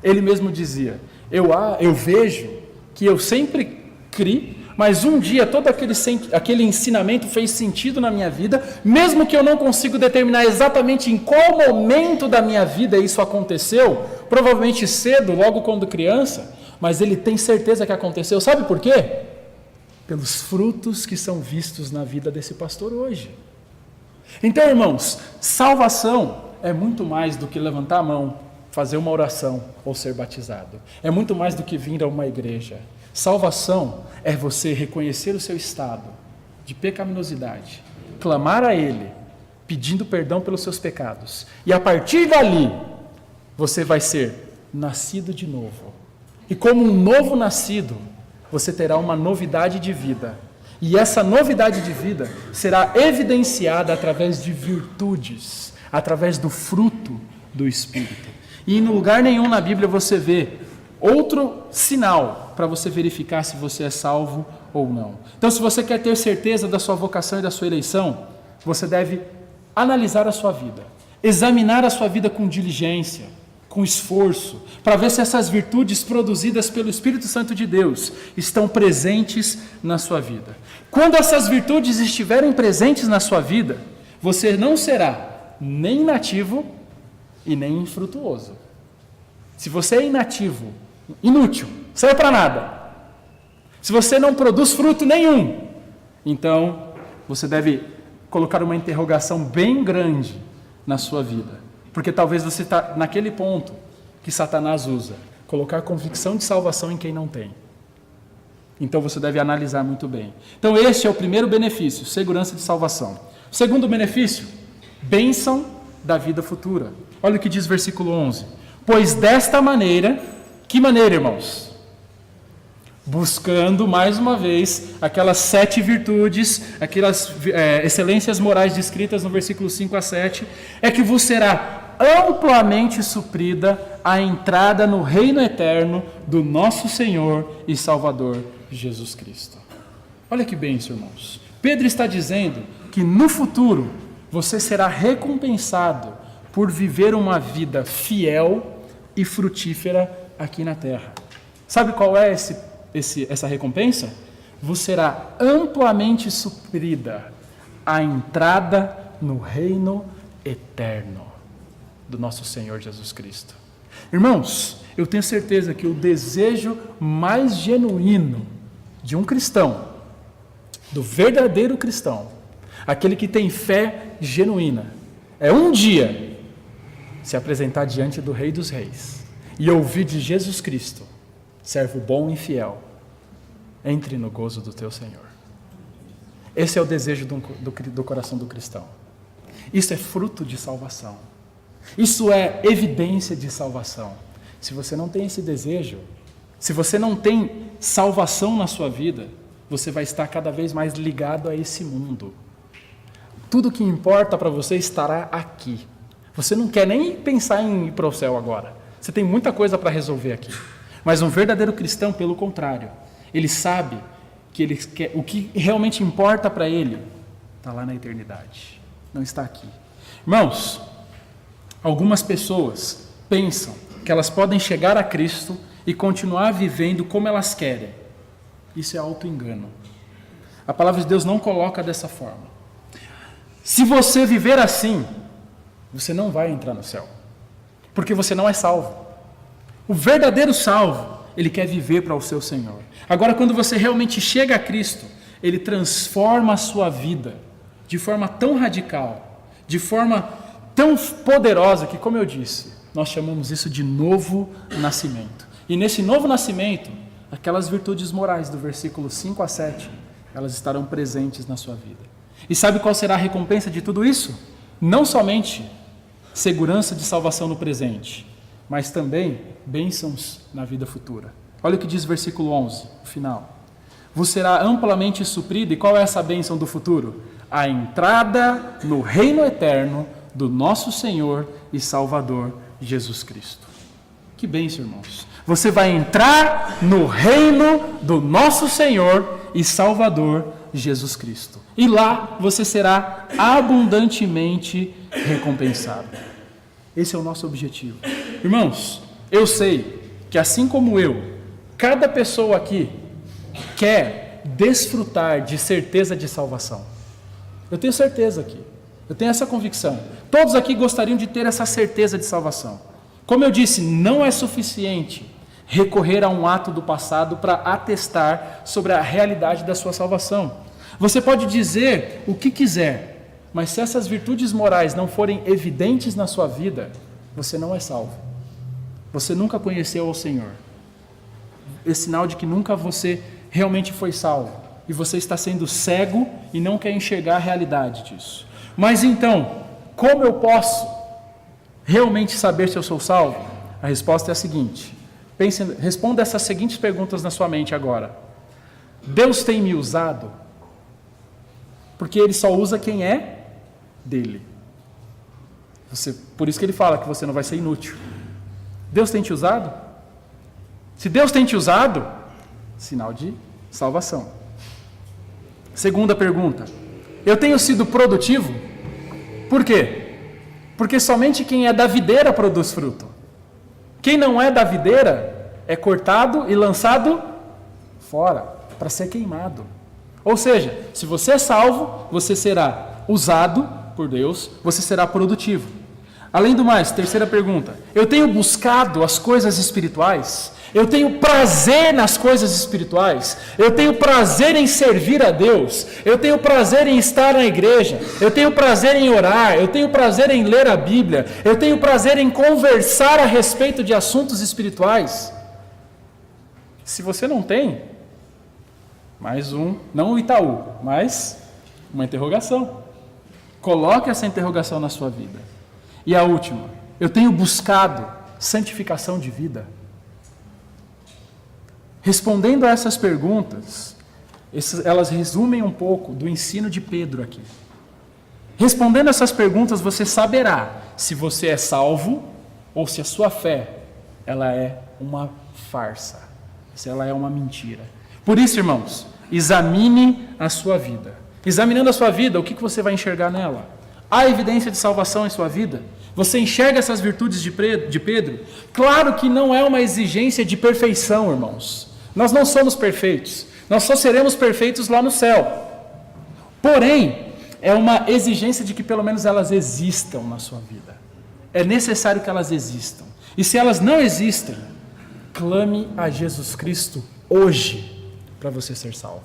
Ele mesmo dizia, eu vejo que eu sempre criei, mas um dia todo aquele ensinamento fez sentido na minha vida, mesmo que eu não consiga determinar exatamente em qual momento da minha vida isso aconteceu, provavelmente cedo, logo quando criança, mas ele tem certeza que aconteceu. Sabe por quê? Pelos frutos que são vistos na vida desse pastor hoje. Então, irmãos, salvação é muito mais do que levantar a mão, fazer uma oração ou ser batizado. É muito mais do que vir a uma igreja. Salvação é você reconhecer o seu estado de pecaminosidade, clamar a Ele, pedindo perdão pelos seus pecados. E a partir dali, você vai ser nascido de novo. E como um novo nascido, você terá uma novidade de vida. E essa novidade de vida será evidenciada através de virtudes, através do fruto do Espírito. E em lugar nenhum na Bíblia você vê outro sinal para você verificar se você é salvo ou não. Então, se você quer ter certeza da sua vocação e da sua eleição, você deve analisar a sua vida, examinar a sua vida com diligência, com esforço, para ver se essas virtudes produzidas pelo Espírito Santo de Deus estão presentes na sua vida. Quando essas virtudes estiverem presentes na sua vida, você não será nem inativo e nem infrutuoso. Se você é inativo, inútil, serve para nada, se você não produz fruto nenhum, então você deve colocar uma interrogação bem grande na sua vida, porque talvez você está naquele ponto que Satanás usa, colocar convicção de salvação em quem não tem. Então você deve analisar muito bem. Então este é o primeiro benefício, segurança de salvação. O segundo benefício, bênção da vida futura. Olha o que diz versículo 11. Pois desta maneira, que maneira, irmãos? Buscando, mais uma vez, aquelas 7 virtudes, aquelas excelências morais descritas no versículo 5 a 7, é que vos será amplamente suprida a entrada no reino eterno do nosso Senhor e Salvador Jesus Cristo. Olha que bênção, irmãos. Pedro está dizendo que no futuro você será recompensado por viver uma vida fiel e frutífera aqui na terra. Sabe qual é essa recompensa? Vos será amplamente suprida a entrada no reino eterno do nosso Senhor Jesus Cristo. Irmãos, eu tenho certeza que o desejo mais genuíno de um cristão, do verdadeiro cristão, aquele que tem fé genuína, é um dia se apresentar diante do Rei dos Reis e ouvir de Jesus Cristo, servo bom e fiel, entre no gozo do teu Senhor. Esse é o desejo do coração do cristão. Isso é fruto de salvação. Isso é evidência de salvação. Se você não tem esse desejo, se você não tem salvação na sua vida, você vai estar cada vez mais ligado a esse mundo. Tudo que importa para você estará aqui. Você não quer nem pensar em ir para o céu agora. Você tem muita coisa para resolver aqui. Mas um verdadeiro cristão, pelo contrário, ele sabe que o que realmente importa para ele está lá na eternidade, não está aqui. Irmãos, Algumas pessoas pensam que elas podem chegar a Cristo e continuar vivendo como elas querem. Isso é auto-engano. A palavra de Deus não coloca dessa forma. Se você viver assim, você não vai entrar no céu, porque você não é salvo. O verdadeiro salvo, ele quer viver para o seu Senhor. Agora, quando você realmente chega a Cristo, ele transforma a sua vida de forma tão radical, de forma tão poderosa que, como eu disse, nós chamamos isso de novo nascimento. E nesse novo nascimento, aquelas virtudes morais do versículo 5 a 7, elas estarão presentes na sua vida. E sabe qual será a recompensa de tudo isso? Não somente segurança de salvação no presente, mas também bênçãos na vida futura. Olha o que diz o versículo 11, o final. Vos será amplamente suprido, e qual é essa bênção do futuro? A entrada no reino eterno do nosso Senhor e Salvador Jesus Cristo. Que bênção, irmãos. Você vai entrar no reino do nosso Senhor e Salvador Jesus Cristo. E lá você será abundantemente recompensado. Esse é o nosso objetivo. Irmãos, eu sei que assim como eu, cada pessoa aqui quer desfrutar de certeza de salvação. Eu tenho certeza aqui. Eu tenho essa convicção. Todos aqui gostariam de ter essa certeza de salvação. Como eu disse, não é suficiente recorrer a um ato do passado para atestar sobre a realidade da sua salvação. Você pode dizer o que quiser, mas se essas virtudes morais não forem evidentes na sua vida, você não é salvo. Você nunca conheceu ao Senhor. É sinal de que nunca você realmente foi salvo. E você está sendo cego e não quer enxergar a realidade disso. Mas então, como eu posso realmente saber se eu sou salvo? A resposta é a seguinte. Responda essas seguintes perguntas na sua mente agora. Deus tem me usado? Porque Ele só usa quem é dele. Por isso que Ele fala que você não vai ser inútil. Deus tem te usado? Se Deus tem te usado, sinal de salvação. Segunda pergunta. Eu tenho sido produtivo? Por quê? Porque somente quem é da videira produz fruto. Quem não é da videira é cortado e lançado fora, para ser queimado. Ou seja, se você é salvo, você será usado por Deus, você será produtivo. Além do mais, terceira pergunta. Eu tenho buscado as coisas espirituais? Eu tenho prazer nas coisas espirituais? Eu tenho prazer em servir a Deus? Eu tenho prazer em estar na igreja? Eu tenho prazer em orar? Eu tenho prazer em ler a Bíblia? Eu tenho prazer em conversar a respeito de assuntos espirituais? Se você não tem, mais um, não o Itaú, mas uma interrogação. Coloque essa interrogação na sua vida. E a última, eu tenho buscado santificação de vida? Respondendo a essas perguntas, elas resumem um pouco do ensino de Pedro aqui. Respondendo essas perguntas, você saberá se você é salvo ou se a sua fé ela é uma farsa, se ela é uma mentira. Por isso, irmãos, examine a sua vida. Examinando a sua vida, o que você vai enxergar nela? Há evidência de salvação em sua vida? Você enxerga essas virtudes de Pedro? Claro que não é uma exigência de perfeição, irmãos. Nós não somos perfeitos. Nós só seremos perfeitos lá no céu. Porém, é uma exigência de que pelo menos elas existam na sua vida. É necessário que elas existam. E se elas não existem, clame a Jesus Cristo hoje para você ser salvo.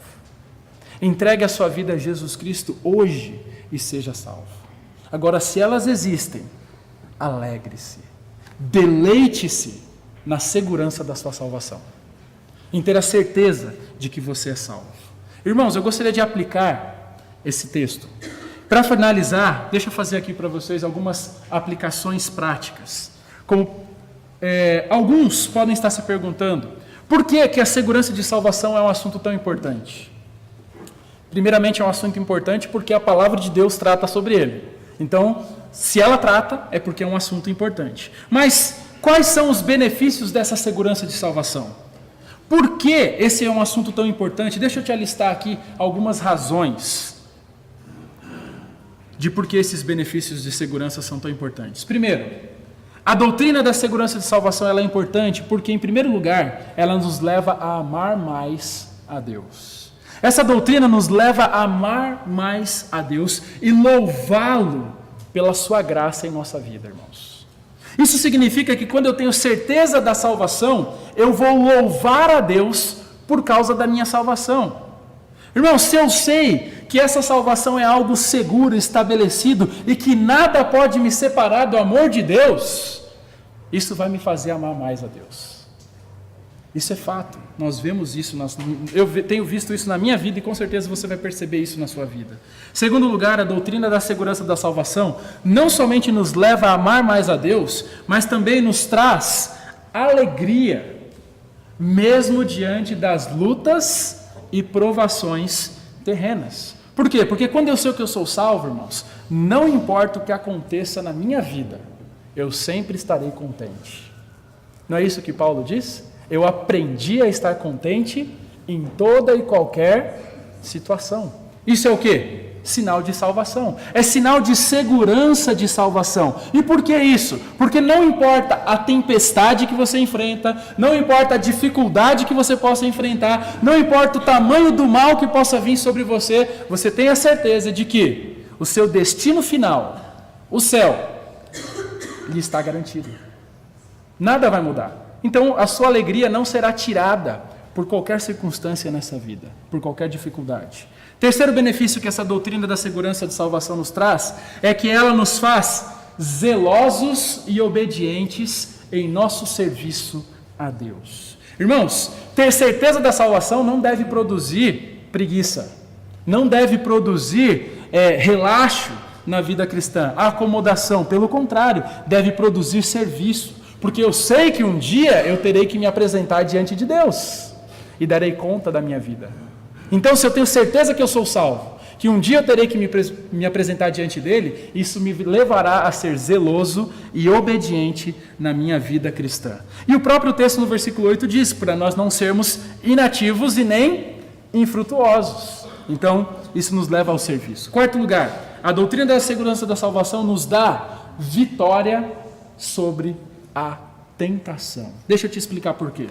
Entregue a sua vida a Jesus Cristo hoje e seja salvo. Agora, se elas existem, alegre-se, deleite-se na segurança da sua salvação, em ter a certeza de que você é salvo. Irmãos, eu gostaria de aplicar esse texto. Para finalizar, deixa eu fazer aqui para vocês algumas aplicações práticas. Alguns podem estar se perguntando, por que a segurança de salvação é um assunto tão importante? Primeiramente, é um assunto importante porque a palavra de Deus trata sobre ele. Então, se ela trata, é porque é um assunto importante. Mas, quais são os benefícios dessa segurança de salvação? Por que esse é um assunto tão importante? Deixa eu te alistar aqui algumas razões. de por que esses benefícios de segurança são tão importantes. Primeiro, a doutrina da segurança de salvação ela é importante porque, em primeiro lugar, ela nos leva a amar mais a Deus. Essa doutrina nos leva a amar mais a Deus e louvá-lo pela sua graça em nossa vida, irmãos. Isso significa que quando eu tenho certeza da salvação, eu vou louvar a Deus por causa da minha salvação. Irmãos, se eu sei que essa salvação é algo seguro, estabelecido e que nada pode me separar do amor de Deus, isso vai me fazer amar mais a Deus. Isso é fato, nós vemos isso, eu tenho visto isso na minha vida e com certeza você vai perceber isso na sua vida. Segundo lugar, a doutrina da segurança da salvação não somente nos leva a amar mais a Deus, mas também nos traz alegria, mesmo diante das lutas e provações terrenas. Por quê? Porque quando eu sei que eu sou salvo, irmãos, não importa o que aconteça na minha vida, eu sempre estarei contente. Não é isso que Paulo diz? Eu aprendi a estar contente em toda e qualquer situação. Isso é o quê? Sinal de salvação. É sinal de segurança de salvação. E por que isso? Porque não importa a tempestade que você enfrenta, não importa a dificuldade que você possa enfrentar, não importa o tamanho do mal que possa vir sobre você, você tem a certeza de que o seu destino final, o céu, lhe está garantido. Nada vai mudar. Então, a sua alegria não será tirada por qualquer circunstância nessa vida, por qualquer dificuldade. Terceiro benefício que essa doutrina da segurança de salvação nos traz é que ela nos faz zelosos e obedientes em nosso serviço a Deus. Irmãos, ter certeza da salvação não deve produzir preguiça, não deve produzir relaxo na vida cristã, acomodação. Pelo contrário, deve produzir serviço. Porque eu sei que um dia eu terei que me apresentar diante de Deus e darei conta da minha vida. Então, se eu tenho certeza que eu sou salvo, que um dia eu terei que me apresentar diante dele, isso me levará a ser zeloso e obediente na minha vida cristã. E o próprio texto no versículo 8 diz, para nós não sermos inativos e nem infrutuosos. Então, isso nos leva ao serviço. Quarto lugar, a doutrina da segurança da salvação nos dá vitória sobre a tentação. Deixa eu te explicar por quê.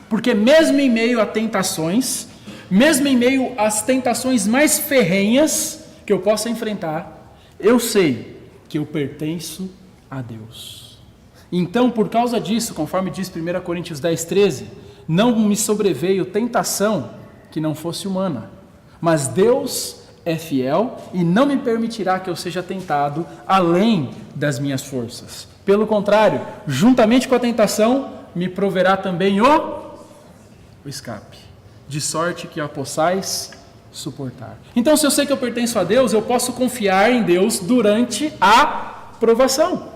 Porque mesmo em meio a tentações, mesmo em meio às tentações mais ferrenhas que eu possa enfrentar, eu sei que eu pertenço a Deus. Então, por causa disso, conforme diz 1 Coríntios 10:13, não me sobreveio tentação que não fosse humana, mas Deus é fiel e não me permitirá que eu seja tentado além das minhas forças. Pelo contrário, juntamente com a tentação, me proverá também o escape, de sorte que a possais suportar. Então, se eu sei que eu pertenço a Deus, eu posso confiar em Deus durante a provação.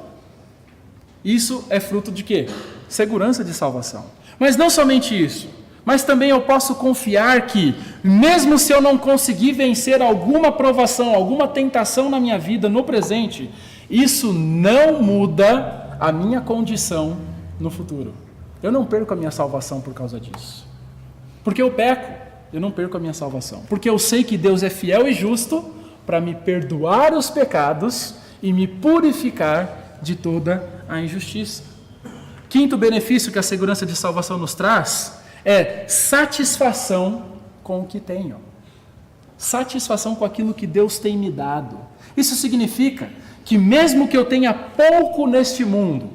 Isso é fruto de quê? Segurança de salvação. Mas não somente isso, mas também eu posso confiar que, mesmo se eu não conseguir vencer alguma provação, alguma tentação na minha vida, no presente, isso não muda a minha condição no futuro. Eu não perco a minha salvação por causa disso. Porque eu peco, eu não perco a minha salvação. Porque eu sei que Deus é fiel e justo para me perdoar os pecados e me purificar de toda a injustiça. Quinto benefício que a segurança de salvação nos traz é satisfação com o que tenho. Satisfação com aquilo que Deus tem me dado. Isso significa que mesmo que eu tenha pouco neste mundo,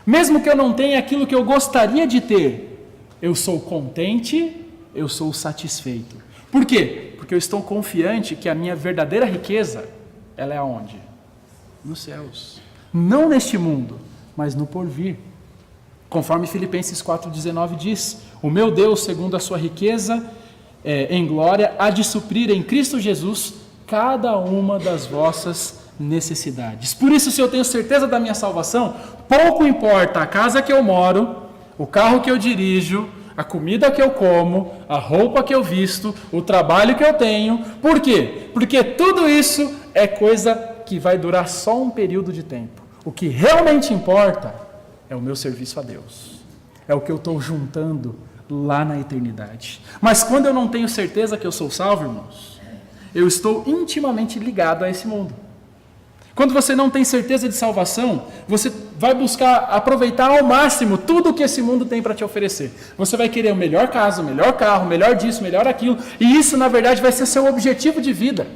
mesmo que eu não tenha aquilo que eu gostaria de ter, eu sou contente, eu sou satisfeito. Por quê? Porque eu estou confiante que a minha verdadeira riqueza, ela é aonde? Nos céus. Não neste mundo, mas no porvir. Conforme Filipenses 4,19 diz, o meu Deus, segundo a sua riqueza em glória, há de suprir em Cristo Jesus cada uma das vossas necessidades. Por isso, se eu tenho certeza da minha salvação, pouco importa a casa que eu moro, o carro que eu dirijo, a comida que eu como, a roupa que eu visto, o trabalho que eu tenho. Por quê? Porque tudo isso é coisa que vai durar só um período de tempo. O que realmente importa é o meu serviço a Deus. É o que eu estou juntando lá na eternidade. Mas quando eu não tenho certeza que eu sou salvo, irmãos, eu estou intimamente ligado a esse mundo. Quando você não tem certeza de salvação, você vai buscar aproveitar ao máximo tudo que esse mundo tem para te oferecer. Você vai querer o melhor casa, o melhor carro, o melhor disso, o melhor aquilo, e isso na verdade vai ser seu objetivo de vida.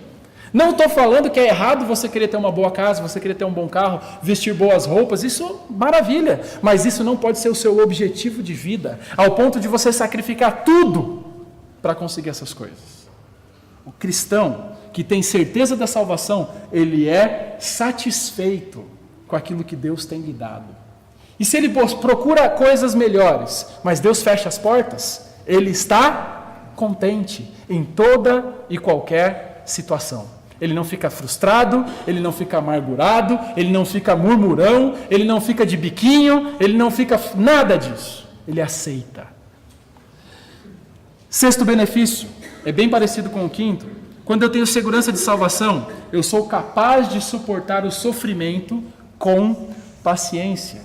Não estou falando que é errado você querer ter uma boa casa, você querer ter um bom carro, vestir boas roupas, isso maravilha, mas isso não pode ser o seu objetivo de vida, ao ponto de você sacrificar tudo para conseguir essas coisas. O cristão que tem certeza da salvação, ele é satisfeito com aquilo que Deus tem lhe dado. E se ele procura coisas melhores, mas Deus fecha as portas, ele está contente em toda e qualquer situação. Ele não fica frustrado, ele não fica amargurado, ele não fica murmurão, ele não fica de biquinho, ele não fica nada disso. Ele aceita. Sexto benefício, é bem parecido com o quinto. Quando eu tenho segurança de salvação, eu sou capaz de suportar o sofrimento com paciência.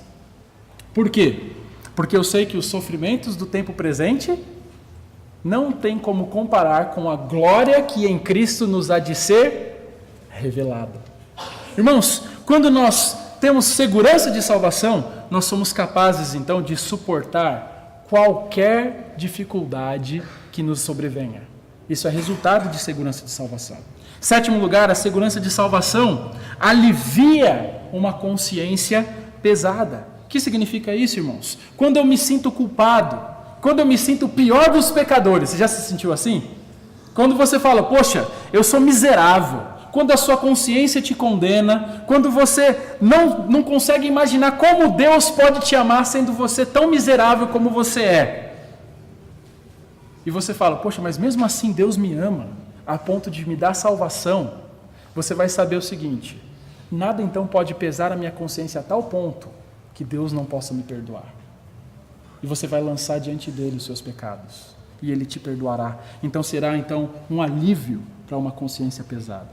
Por quê? Porque eu sei que os sofrimentos do tempo presente não tem como comparar com a glória que em Cristo nos há de ser revelada. Irmãos, quando nós temos segurança de salvação, nós somos capazes então de suportar qualquer dificuldade que nos sobrevenha. Isso é resultado de segurança de salvação. Sétimo lugar, a segurança de salvação alivia uma consciência pesada. O que significa isso, irmãos? Quando eu me sinto culpado, quando eu me sinto o pior dos pecadores, você já se sentiu assim? Quando você fala, poxa, eu sou miserável. Quando a sua consciência te condena, quando você não consegue imaginar como Deus pode te amar sendo você tão miserável como você é. E você fala, poxa, mas mesmo assim Deus me ama, a ponto de me dar salvação. Você vai saber o seguinte, nada então pode pesar a minha consciência a tal ponto que Deus não possa me perdoar. E você vai lançar diante dele os seus pecados, e ele te perdoará. Então será um alívio para uma consciência pesada.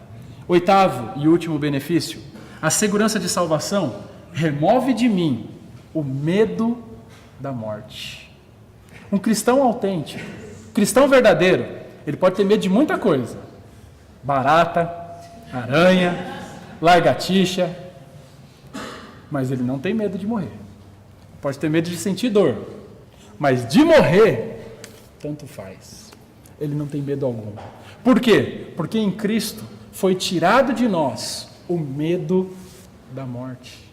Oitavo e último benefício, a segurança de salvação remove de mim o medo da morte. Um cristão autêntico, cristão verdadeiro, ele pode ter medo de muita coisa. Barata, aranha, lagartixa, mas ele não tem medo de morrer. Pode ter medo de sentir dor, mas de morrer, tanto faz. Ele não tem medo algum. Por quê? Porque em Cristo foi tirado de nós o medo da morte.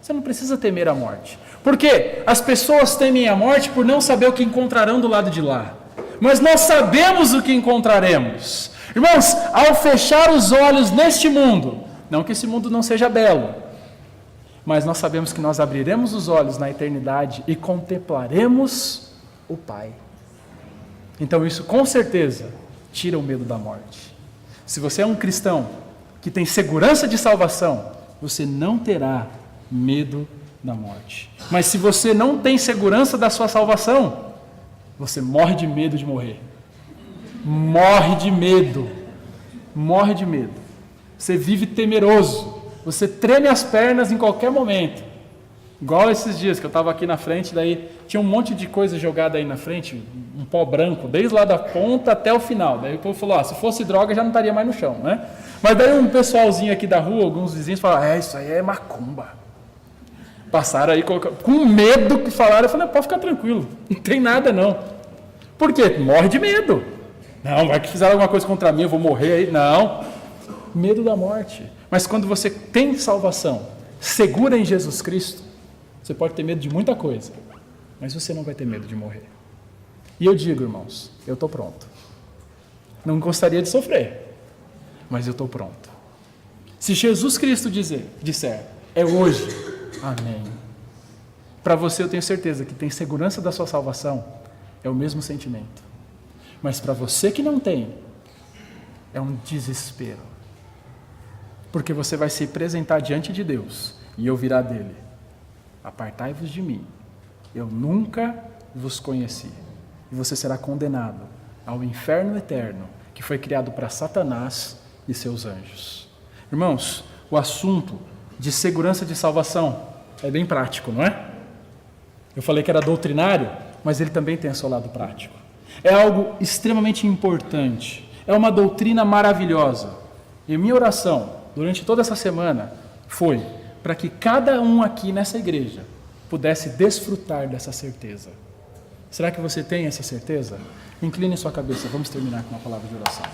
Você não precisa temer a morte. Por quê? As pessoas temem a morte por não saber o que encontrarão do lado de lá. Mas nós sabemos o que encontraremos. Irmãos, ao fechar os olhos neste mundo, não que esse mundo não seja belo, mas nós sabemos que nós abriremos os olhos na eternidade e contemplaremos o Pai. Então isso com certeza tira o medo da morte. Se você é um cristão que tem segurança de salvação, você não terá medo da morte. Mas se você não tem segurança da sua salvação, você morre de medo de morrer. Morre de medo. Morre de medo. Você vive temeroso. Você treme as pernas em qualquer momento. Igual esses dias que eu estava aqui na frente, daí tinha um monte de coisa jogada aí na frente, um pó branco, desde lá da ponta até o final. Daí o povo falou, se fosse droga já não estaria mais no chão, né? Mas daí um pessoalzinho aqui da rua, alguns vizinhos falaram, isso aí é macumba. Passaram aí com medo que falaram, eu falei, pode ficar tranquilo, não tem nada não. Por quê? Morre de medo. Não, vai que fizeram alguma coisa contra mim, eu vou morrer aí. Não, medo da morte. Mas quando você tem salvação, segura em Jesus Cristo, você pode ter medo de muita coisa, mas você não vai ter medo de morrer. E eu digo, irmãos, eu estou pronto. Não gostaria de sofrer, mas eu estou pronto. Se Jesus Cristo disser, é hoje, amém. Para você eu tenho certeza que tem segurança da sua salvação, é o mesmo sentimento. Mas para você que não tem, é um desespero. Porque você vai se apresentar diante de Deus e ouvirá dele, apartai-vos de mim, eu nunca vos conheci. E você será condenado ao inferno eterno, que foi criado para Satanás e seus anjos. Irmãos, o assunto de segurança de salvação é bem prático, não é? Eu falei que era doutrinário, mas ele também tem o seu lado prático. É algo extremamente importante. É uma doutrina maravilhosa. E minha oração, durante toda essa semana, foi para que cada um aqui nessa igreja pudesse desfrutar dessa certeza. Será que você tem essa certeza? Incline sua cabeça, vamos terminar com uma palavra de oração.